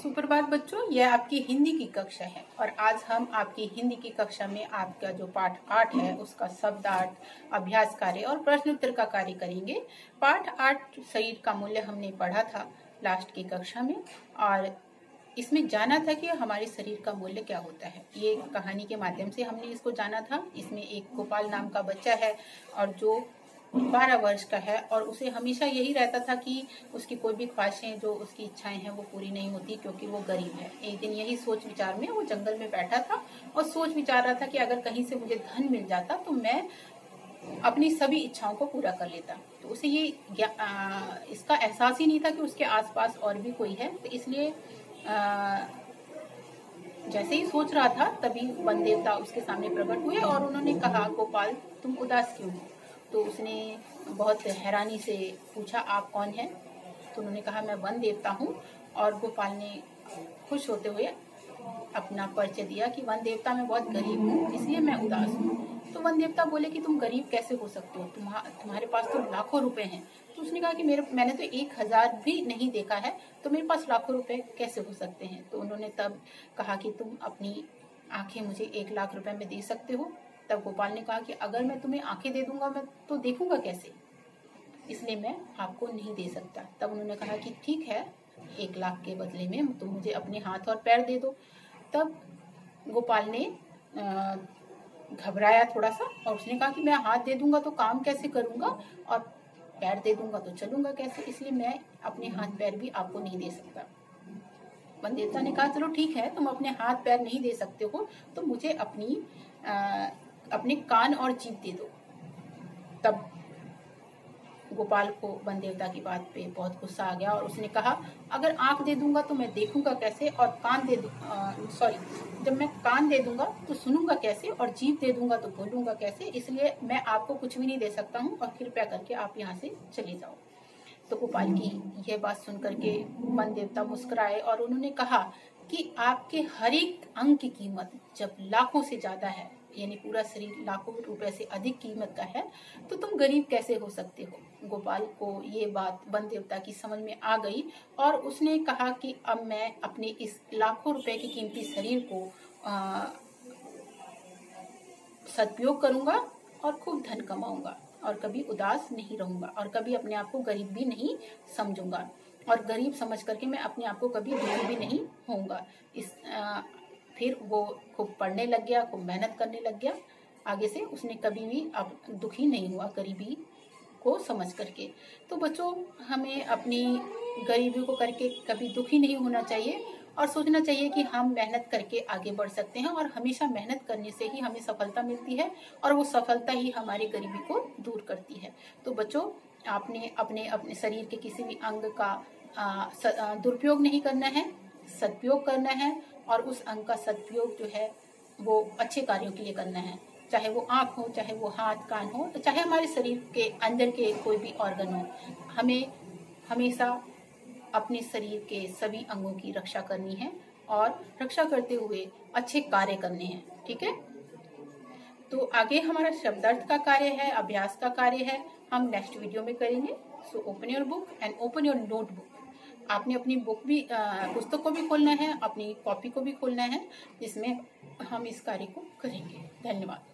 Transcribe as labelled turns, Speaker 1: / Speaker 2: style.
Speaker 1: सुप्रभात बच्चों, यह आपकी हिंदी की कक्षा है और आज हम आपकी हिंदी की कक्षा में आपका जो पाठ 8 है उसका शब्दार्थ, अभ्यास कार्य और प्रश्न उत्तर का कार्य करेंगे। पाठ 8 शरीर का मूल्य हमने पढ़ा था लास्ट की कक्षा में और इसमें जाना था कि हमारे शरीर का मूल्य क्या होता है। ये कहानी के माध्यम से हमने इसको जाना था। इसमें एक गोपाल नाम का बच्चा है और जो 12 वर्ष का है और उसे हमेशा यही रहता था कि उसकी कोई भी ख्वाहिशें, जो उसकी इच्छाएं हैं वो पूरी नहीं होती क्योंकि वो गरीब है। एक दिन यही सोच विचार में वो जंगल में बैठा था और सोच विचार रहा था कि अगर कहीं से मुझे धन मिल जाता तो मैं अपनी सभी इच्छाओं को पूरा कर लेता। तो उसे ये इसका एहसास ही नहीं था कि उसके आसपास और भी कोई है। तो इसलिए जैसे ही सोच रहा था तभी वन देवता उसके सामने प्रकट हुए और उन्होंने कहा, गोपाल तुम उदास क्यों हो? तो उसने बहुत हैरानी से पूछा, आप कौन हैं? तो उन्होंने कहा, मैं वन देवता हूँ। और गोपाल ने खुश होते हुए अपना परिचय दिया कि वन देवता मैं बहुत गरीब हूँ, इसलिए मैं उदास हूँ। तो वन देवता बोले कि तुम गरीब कैसे हो सकते हो, तुम्हारे पास तो लाखों रुपए हैं। तो उसने कहा कि मैंने तो 1000 भी नहीं देखा है, तो मेरे पास लाखों रुपए कैसे हो सकते हैं? तो उन्होंने तब कहा कि तुम अपनी आंखें मुझे 1 लाख रुपए में दे सकते हो। तब गोपाल ने कहा कि अगर मैं तुम्हें आंखें दे दूंगा मैं तो देखूंगा कैसे, इसलिए मैं आपको नहीं दे सकता। तब उन्होंने कहा कि ठीक है, 1 लाख के बदले में तुम मुझे अपने हाथ और पैर दे दो। तब गोपाल ने घबराया थोड़ा सा और उसने कहा कि मैं हाथ दे दूंगा तो काम कैसे करूंगा और पैर दे दूंगा तो चलूंगा कैसे, इसलिए मैं अपने हाथ पैर भी आपको नहीं दे सकता। वन देवता ने कहा चलो ठीक है, तुम अपने हाथ पैर नहीं दे सकते हो तो मुझे अपने कान और जीभ दे दो। तब गोपाल को वन देवता की बात पे बहुत गुस्सा आ गया और उसने कहा, अगर आंख दे दूंगा तो मैं देखूंगा कैसे, और जब मैं कान दे दूंगा तो सुनूंगा कैसे, और जीभ दे दूंगा तो बोलूंगा कैसे, इसलिए मैं आपको कुछ भी नहीं दे सकता हूँ और कृपया करके आप यहाँ से चले जाओ। तो गोपाल की यह बात सुन करके वन देवता मुस्कुराए और उन्होंने कहा कि आपके हर एक अंग की कीमत जब लाखों से ज्यादा है, यानी पूरा शरीर लाखों रुपए से अधिक कीमत का है, तो तुम गरीब कैसे हो सकते हो? गोपाल को ये बात वन देवता की समझ में आ गई और उसने कहा कि अब मैं अपने इस लाखों रुपए की कीमती शरीर को सदुपयोग करूंगा और खूब धन कमाऊंगा और कभी उदास नहीं रहूंगा और कभी अपने आप को गरीब भी नहीं समझूंगा और गरीब समझ करके मैं अपने आप को कभी दुखी भी नहीं होऊंगा। फिर वो खूब पढ़ने लग गया, खूब मेहनत करने लग गया। आगे से उसने कभी भी अब दुखी नहीं हुआ गरीबी को समझ करके। तो बच्चों, हमें अपनी गरीबी को करके कभी दुखी नहीं होना चाहिए और सोचना चाहिए कि हम मेहनत करके आगे बढ़ सकते हैं और हमेशा मेहनत करने से ही हमें सफलता मिलती है और वो सफलता ही हमारी गरीबी को दूर करती है। तो बच्चों, आपने अपने अपने शरीर के किसी भी अंग का दुरुपयोग नहीं करना है, सदुपयोग करना है और उस अंग का सदुपयोग जो है वो अच्छे कार्यों के लिए करना है। चाहे वो आँख हो, चाहे वो हाथ कान हो, चाहे हमारे शरीर के अंदर के कोई भी ऑर्गन हो, हमें हमेशा अपने शरीर के सभी अंगों की रक्षा करनी है और रक्षा करते हुए अच्छे कार्य करने हैं। ठीक है, तो आगे हमारा शब्दार्थ का कार्य है, अभ्यास का कार्य है, हम नेक्स्ट वीडियो में करेंगे। So open your book and open your notebook. आपने अपनी बुक भी पुस्तक को भी खोलना है, अपनी कॉपी को भी खोलना है, जिसमें हम इस कार्य को करेंगे। धन्यवाद।